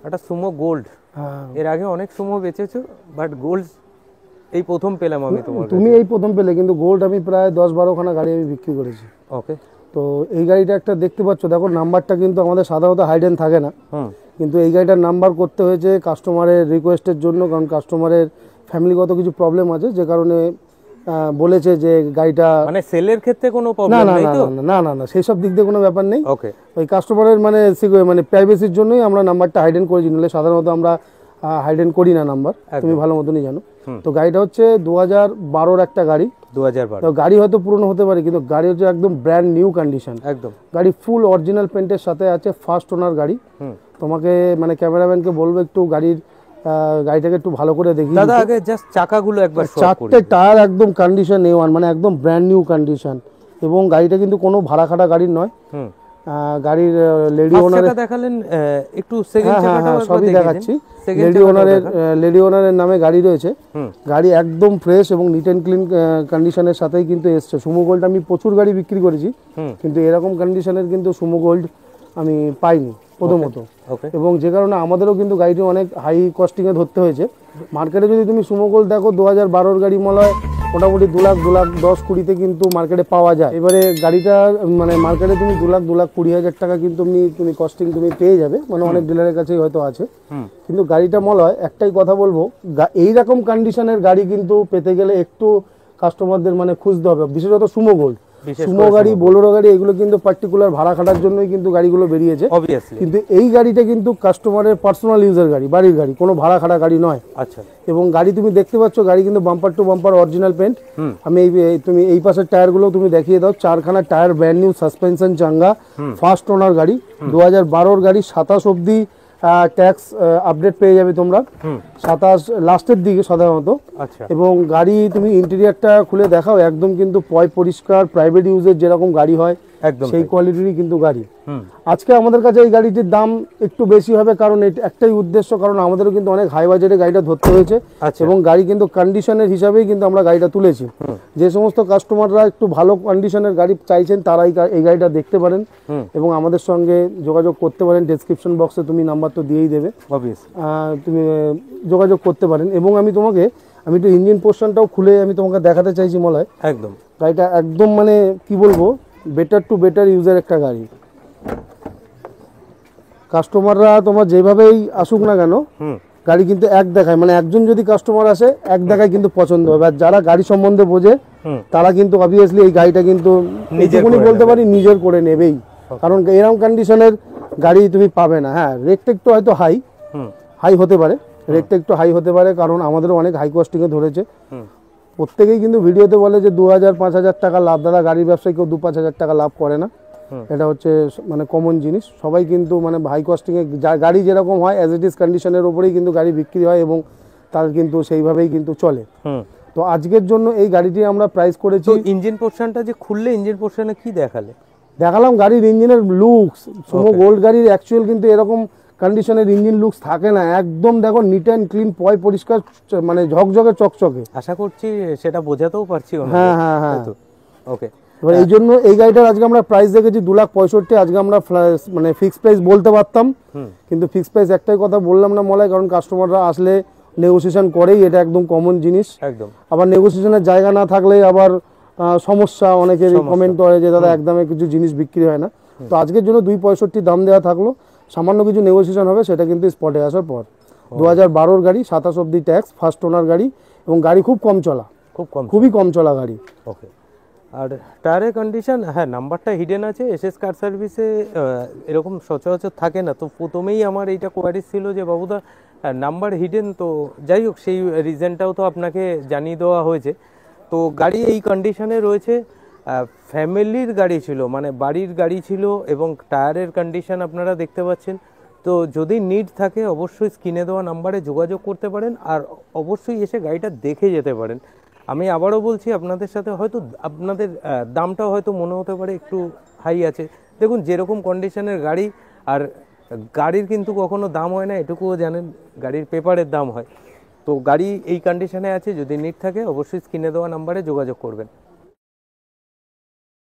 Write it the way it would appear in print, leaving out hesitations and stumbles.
একটা Sumo gold. হ্যাঁ, এর আগে অনেক সুমো বেচেছো, বাট গোল্ড এই প্রথম পেলাম আমি তোমার তুমি কাছে। এই প্রথম পেলে, কিন্তু গোল্ড আমি প্রায় 10-12খানা গাড়ি আমি বিক্রি করেছি। ওকে। তো এই গাড়িটা একটা দেখতে পাচ্ছ, দেখো নাম্বারটা কিন্তু আমাদের সাধারণত হাইডেন থাকে না, হুম। কিন্তু এই গাড়িটার নাম্বার করতে হয়েছে কাস্টমারের রিকোয়েস্টের জন্য, কারণ কাস্টমারের ফ্যামিলিগত কিছু প্রবলেম আছে, যে কারণে বলেছে যে গাড়িটা মানে সেলের ক্ষেত্রে কোনো না প্রবলেম না নেই না তো? না না না না সেই সব দিক দিয়ে কোনো ব্যাপার নেই। ওকে। ওই কাস্টমারের মানে মানে প্রাইভেসির জন্যই আমরা নাম্বারটা হাইডেন করেছি, নাহলে সাধারণত আমরা হাইডেন করি না নাম্বার, তুমি ভালো মতনই জানো। তো গাড়িটা হচ্ছে 2012-র একটা গাড়ি। 2012। তো গাড়ি হয়তো পুরনো হতে পারে, কিন্তু গাড়ি হচ্ছে একদম ব্র্যান্ড নিউ কন্ডিশন। একদম। গাড়ি ফুল অরিজিনাল পেন্টের সাথে আছে, ফার্স্ট ওনার গাড়ি। তোমাকে মানে ক্যামেরাম্যানকে বলবো একটু গাড়িটাকে একটু ভালো করে দেখি দাদা। আগে জাস্ট চাকাগুলো একবার শো করি। 4টে টায়ার একদম কন্ডিশন A1, মানে একদম ব্র্যান্ড নিউ কন্ডিশন। এবং গাড়িটা কিন্তু কোনো ভাড়া খাটা গাড়ির নয়। গাড়ির লেডি ওনারের দেখালেন, একটু সেকেন্ড চাকাটাও একবার সবই দেখিয়ে দিন। দেখাচ্ছি। লেডি ওনারের নামে গাড়ি রয়েছে। গাড়ি একদম ফ্রেশ এবং নিট অ্যান্ড ক্লিন কন্ডিশনের সাথেই কিন্তু এসছে। সুমো গোল্ড আমি প্রচুর গাড়ি বিক্রি করেছি, কিন্তু এরকম কন্ডিশনের কিন্তু সুমো গোল্ড আমি পাইনি প্রথমত। এবং যে কারণে আমাদেরও কিন্তু গাড়িটি অনেক হাই কস্টিংয়ে ধরতে হয়েছে। মার্কেটে যদি তুমি সুমো গোল্ড দেখো 2012-র গাড়ি মনে হয় মোটামুটি 2,00,000-2,10,20-তে কিন্তু মার্কেটে পাওয়া যায়। এবারে গাড়িটা মানে মার্কেটে তুমি 2,20,000 টাকা কিন্তু তুমি কস্টিং তুমি পেয়ে যাবে, মানে অনেক ডিলারের কাছেই হয়তো আছে। কিন্তু গাড়িটা মনে হয় একটাই কথা বলবো, এইরকম কন্ডিশনের গাড়ি কিন্তু পেতে গেলে একটু কাস্টমারদের মানে খুঁজতে হবে, বিশেষত সুমো গোল্ড। সুমো গাড়ি, বোলেরো গাড়ি, এগুলো কিন্তু পার্টিকুলার ভাড়া খাটার জন্যই কিন্তু গাড়িগুলো বেরিয়েছে। কিন্তু এই গাড়িটা কিন্তু কাস্টমারের পার্সোনাল ইউজের গাড়ি, বাড়ির গাড়ি, কোনো ভাড়া খাটা গাড়ি নয়। আচ্ছা। এবং গাড়ি তুমি দেখতে পাচ্ছ, গাড়ি কিন্তু bumper to bumper original paint. আমি তুমি এই পাশের টায়ারগুলো তুমি দেখিয়ে দাও, 4খানা টায়ার ব্র্যান্ড নিউ, সাসপেনশন চাঙ্গা, ফার্স্ট ওনার গাড়ি, 2012-র গাড়ি। 27 অব্দি ট্যাক্স আপডেট পেয়ে যাবে তোমরা, 27 লাস্টের দিকে সাধারণত। এবং গাড়ি তুমি ইন্টেরিয়ারটা খুলে দেখাও, একদম কিন্তু পরিষ্কার, প্রাইভেট ইউজের যেরকম গাড়ি হয় সেই কোয়ালিটিরই কিন্তু গাড়ি। আজকে আমাদের কাছে এই গাড়িটির দাম একটু বেশি হবে, কারণ একটাই উদ্দেশ্য, কারণ আমাদেরও কিন্তু অনেক হাই বাজেটে গাড়িটা ধরতে হয়েছে। এবং গাড়ি কিন্তু কন্ডিশনের হিসাবেই কিন্তু আমরা গাড়িটা তুলেছি। যে সমস্ত কাস্টমাররা একটু ভালো কন্ডিশনের গাড়ি চাইছেন তারাই এই গাড়িটা দেখতে পারেন এবং আমাদের সঙ্গে যোগাযোগ করতে পারেন। ডেসক্রিপশন বক্সে তুমি নাম্বার তো দিয়েই দেবে, তুমি যোগাযোগ করতে পারেন। এবং আমি একটু ইঞ্জিন পোর্শনটাও খুলে আমি তোমাকে দেখাতে চাইছি মলয়। একদম গাড়িটা একদম মানে কি বলবো, বেটার টু বেটার ইউজার একটা গাড়ি। কাস্টমাররা তোমার যেভাবেই আসুক না কেন, গাড়ি কিন্তু এক দেখায়, মানে একজন যদি কাস্টমার আসে এক দেখায় কিন্তু পছন্দ হবে। আর যারা গাড়ি সম্বন্ধে বোঝে তারা কিন্তু অবভিয়াসলি এই গাড়িটা কিন্তু নিজেরই বলতে পারি নিজের করে নেবেই, কারণ এরকম কন্ডিশনের গাড়ি তুমি পাবে না। হ্যাঁ, রেটটা একটু হয়তো হাই হতে পারে, রেটটা একটু হাই হতে পারে, কারণ আমাদেরও অনেক হাই কস্টিংয়ে ধরেছে। প্রত্যেকেই কিন্তু ভিডিওতে বলে যে 2,000-5,000 টাকা লাভ। দাদা, গাড়ির ব্যবসায় কেউ 2-5,000 টাকা লাভ করে না, এটা হচ্ছে মানে কমন জিনিস। সবাই কিন্তু মানে হাই কস্টিংয়ে গাড়ি যেরকম হয় অ্যাজ ইট ইজ কন্ডিশনের উপরেই কিন্তু গাড়ি বিক্রি হয় এবং তার কিন্তু সেইভাবেই কিন্তু চলে। তো আজকের জন্য এই গাড়িটি আমরা প্রাইস করেছি। ইঞ্জিন পোর্শনটা যে খুললে, ইঞ্জিন পোর্শনে কি দেখালাম গাড়ির ইঞ্জিনের লুকস। সুমো গোল্ড গাড়ির অ্যাকচুয়াল কিন্তু এরকম কন্ডিশনের ইঞ্জিন লুকস থাকে না, একদম দেখো নিট অ্যান্ড ক্লিন, পরিষ্কার, মানে ঝকঝকে চকচকে। আশা করছি সেটা বোঝাতেও পারছি। হ্যাঁ হ্যাঁ হ্যাঁ, ওকে। এবার এই জন্য এই গাড়িটার আজকে আমরা প্রাইস দেখেছি 2,65,000। আজকে আমরা মানে ফিক্সড প্রাইস বলতে পারতাম, কিন্তু ফিক্সড প্রাইস একটাই কথা বললাম না মলায়, কারণ কাস্টমাররা আসলে নেগোসিয়েশন করেই, এটা একদম কমন জিনিস। একদম। আবার নেগোসিয়েশনের জায়গা না থাকলে আবার সমস্যা, অনেকের কমেন্ট করে যে দাদা একদমে কিছু জিনিস বিক্রি হয় না। তো আজকের জন্য 2,65,000 দাম দেওয়া থাকলো, সামান্য কিছু নেগোসিয়েশন হবে, সেটা কিন্তু স্পটে আসার পর। 2012-র গাড়ি, 27 অব্দি ট্যাক্স, ফার্স্ট ওনার গাড়ি, এবং গাড়ি খুবই কম চলা গাড়ি। ওকে। আর টায়ারের কন্ডিশন, হ্যাঁ নাম্বারটা হিডেন আছে। এসএস কার সার্ভিসে এরকম সচরাচর থাকে না, তো প্রথমেই আমার এইটা কোয়ারি ছিল যে বাবুদা নাম্বার হিডেন। তো যাই হোক, সেই রিজনটাও তো আপনাকে জানিয়ে দেওয়া হয়েছে। তো গাড়ি এই কন্ডিশনে রয়েছে, ফ্যামিলির গাড়ি ছিল, মানে বাড়ির গাড়ি ছিল, এবং টায়ারের কন্ডিশন আপনারা দেখতে পাচ্ছেন। তো যদি নিড থাকে অবশ্যই স্ক্রিনে দেওয়া নাম্বারে যোগাযোগ করতে পারেন, আর অবশ্যই এসে গাড়িটা দেখে যেতে পারেন। আমি আবারও বলছি, আপনাদের সাথে হয়তো আপনাদের দামটাও হয়তো মনে হতে পারে একটু হাই আছে। দেখুন যেরকম কন্ডিশনের গাড়ি, আর গাড়ির কিন্তু কখনো দাম হয় না এটুকুও জানেন, গাড়ির পেপারের দাম হয়। তো গাড়ি এই কন্ডিশনে আছে, যদি নিড থাকে অবশ্যই স্ক্রিনে দেওয়া নাম্বারে যোগাযোগ করবেন।